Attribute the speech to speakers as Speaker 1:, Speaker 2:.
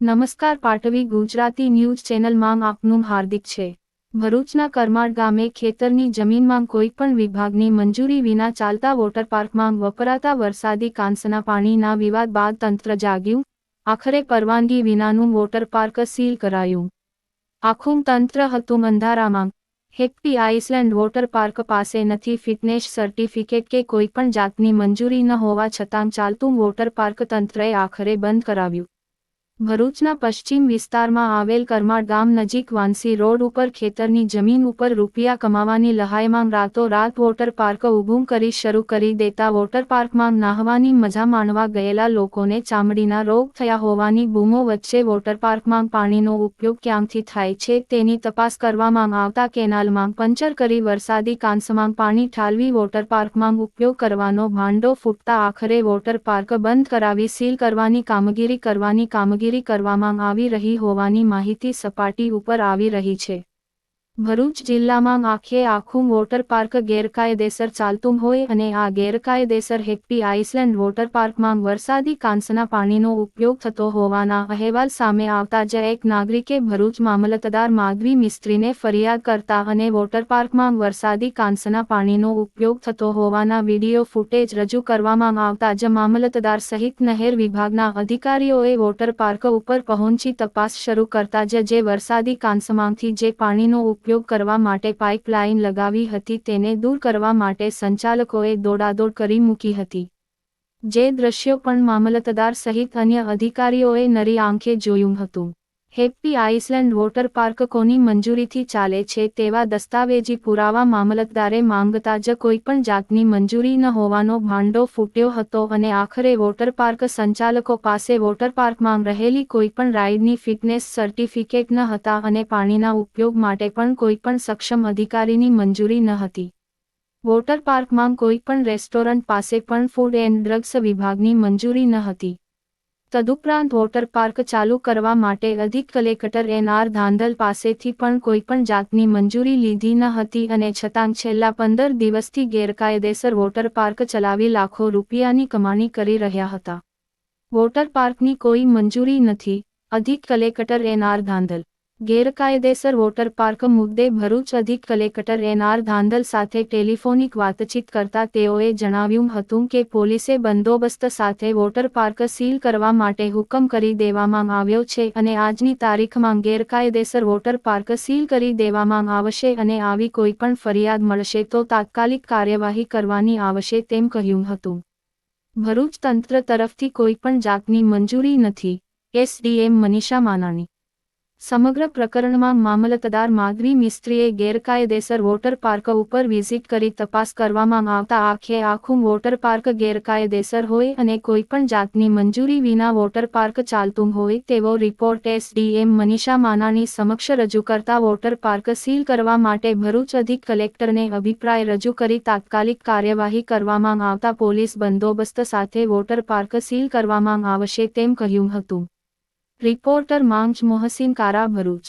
Speaker 1: નમસ્કાર પાટવી ગુજરાતી ન્યૂઝ ચેનલમાં આપનું હાર્દિક છે। ભરૂચના કરમાળ ગામે ખેતરની જમીનમાં કોઈપણ વિભાગની મંજૂરી વિના ચાલતા વોટરપાર્કમાં વપરાતા વરસાદી કાંસના પાણીના વિવાદ બાદ તંત્ર જાગ્યું। આખરે પરવાનગી વિનાનું વોટરપાર્ક સીલ કરાયું। આખું તંત્ર હતું અંધારામાં। હેપ્પી આઇસલેન્ડ વોટરપાર્ક પાસે નથી ફિટનેસ સર્ટિફિકેટ કે કોઈપણ જાતની મંજૂરી ન હોવા છતાં ચાલતું વોટરપાર્ક તંત્રએ આખરે બંધ કરાવ્યું। ભરૂચના પશ્ચિમ વિસ્તારમાં આવેલ કરમાળ ગામ નજીક વાંસી રોડ ઉપર ખેતરની જમીન ઉપર રૂપિયા કમાવાની લહાયમાં રાતોરાત વોટરપાર્ક ઊભું કરી શરૂ કરી દેતા વોટરપાર્કમાં નાહવાની મજા માણવા ગયેલા લોકોને ચામડીના રોગ થયા હોવાની બૂમો વચ્ચે વોટરપાર્કમાં પાણીનો ઉપયોગ ક્યાંથી થાય છે તેની તપાસ કરવામાં આવતા કેનાલમાં પંચર કરી વરસાદી કાંસમાં પાણી ઠાલવી વોટરપાર્કમાં ઉપયોગ કરવાનો ભાંડો ફૂટતા આખરે વોટરપાર્ક બંધ કરાવી સીલ કરવાની કામગીરી કરવામાં આવી રહી હોવાની માહિતી સપાટી ઉપર આવી રહી છે। ભરૂચ જિલ્લામાં આખું વોટરપાર્ક ગેરકાયદેસર ચાલતું હોય અને આ ગેરકાયદેસર હેપ્પી આઇસલેન્ડ વોટરપાર્કમાં વરસાદી કાંસના પાણીનો ઉપયોગ થતો હોવાના અહેવાલ સામે આવતા જ એક નાગરિકે ભરૂચ મામલતદાર માધવી મિસ્ત્રીને ફરિયાદ કરતા અને વોટરપાર્કમાં વરસાદી કાંસના પાણીનો ઉપયોગ થતો હોવાના વિડીયો ફૂટેજ રજૂ કરવામાં આવતા જ મામલતદાર સહિત નહેર વિભાગના અધિકારીઓએ વોટરપાર્ક ઉપર પહોંચી તપાસ શરૂ કરતા જે વરસાદી કાંસમાંથી જે પાણીનો ઉપયોગ કરવા માટે પાઇપલાઇન લગાવી હતી તેને દૂર કરવા માટે સંચાલકોએ દોડાદોડ કરી મૂકી હતી। જે દ્રશ્યો પણ મામલતદાર સહિત અન્ય અધિકારીઓએ નરી આંખે જોયું હતું। હેપ્પી આઇસલેન્ડ વોટરપાર્ક કોની મંજૂરીથી ચાલે છે તેવા દસ્તાવેજી પુરાવા મામલતદારે માંગતા જ કોઈપણ જાતની મંજૂરી ન હોવાનો ભાંડો ફૂટ્યો હતો અને આખરે વોટરપાર્ક સંચાલકો પાસે વોટરપાર્કમાં રહેલી કોઈપણ રાઇડની ફિટનેસ સર્ટિફિકેટ ન હતા અને પાણીના ઉપયોગ માટે પણ કોઈપણ સક્ષમ અધિકારીની મંજૂરી ન હતી। વોટરપાર્કમાં કોઈપણ રેસ્ટોરન્ટ પાસે પણ ફૂડ એન્ડ ડ્રગ્સ વિભાગની મંજૂરી ન હતી। તદુપરાંત વોટરપાર્ક ચાલુ કરવા માટે અધિક કલેક્ટર એન.આર. ધાંધલ પાસેથી પણ કોઈપણ જાતની મંજૂરી લીધી ન હતી અને છતાં છેલ્લા 15 દિવસથી ગેરકાયદેસર વોટરપાર્ક ચલાવી લાખો રૂપિયાની કમાણી કરી રહ્યા હતા। વોટરપાર્કની કોઈ મંજૂરી નથી: અધિક કલેક્ટર એન.આર. ધાંધલ। ગેરકાયદેસર વોટરપાર્ક મુદ્દે ભરૂચ અધિક કલેક્ટર એન.આર. ધાંધલ સાથે ટેલિફોનિક વાતચીત કરતા તેઓએ જણાવ્યું હતું કે પોલીસે બંદોબસ્ત સાથે વોટરપાર્ક સીલ કરવા માટે હુકમ કરી દેવામાં આવ્યો છે અને આજની તારીખમાં ગેરકાયદેસર વોટરપાર્ક સીલ કરી દેવામાં આવશે અને આવી કોઈપણ ફરિયાદ મળશે તો તાત્કાલિક કાર્યવાહી કરવાની આવશે તેમ કહ્યું હતું। ભરૂચ તંત્ર તરફથી કોઈપણ જાતની મંજૂરી નથી: એસડીએમ મનીષા માનાણી। સમગ્ર પ્રકરણમાં મામલતદાર માધવી મિસ્ત્રીએ ગેરકાયદેસર વોટરપાર્ક ઉપર વિઝિટ કરી તપાસ કરવામાં આવતા આખું વોટરપાર્ક ગેરકાયદેસર હોય અને કોઈપણ જાતની મંજૂરી વિના વોટરપાર્ક ચાલતું હોય તેવો રિપોર્ટ એસડીએમ મનીષા માનાણી સમક્ષ રજૂ કરતા વોટરપાર્ક સીલ કરવા માટે ભરૂચ અધિક કલેક્ટરને અભિપ્રાય રજૂ કરી તાત્કાલિક કાર્યવાહી કરવામાં આવતા પોલીસ બંદોબસ્ત સાથે વોટરપાર્ક સીલ કરવામાં આવશે તેમ કહ્યું હતું। રિપોર્ટર માંગ મોહસિન કારા, ભરૂચ।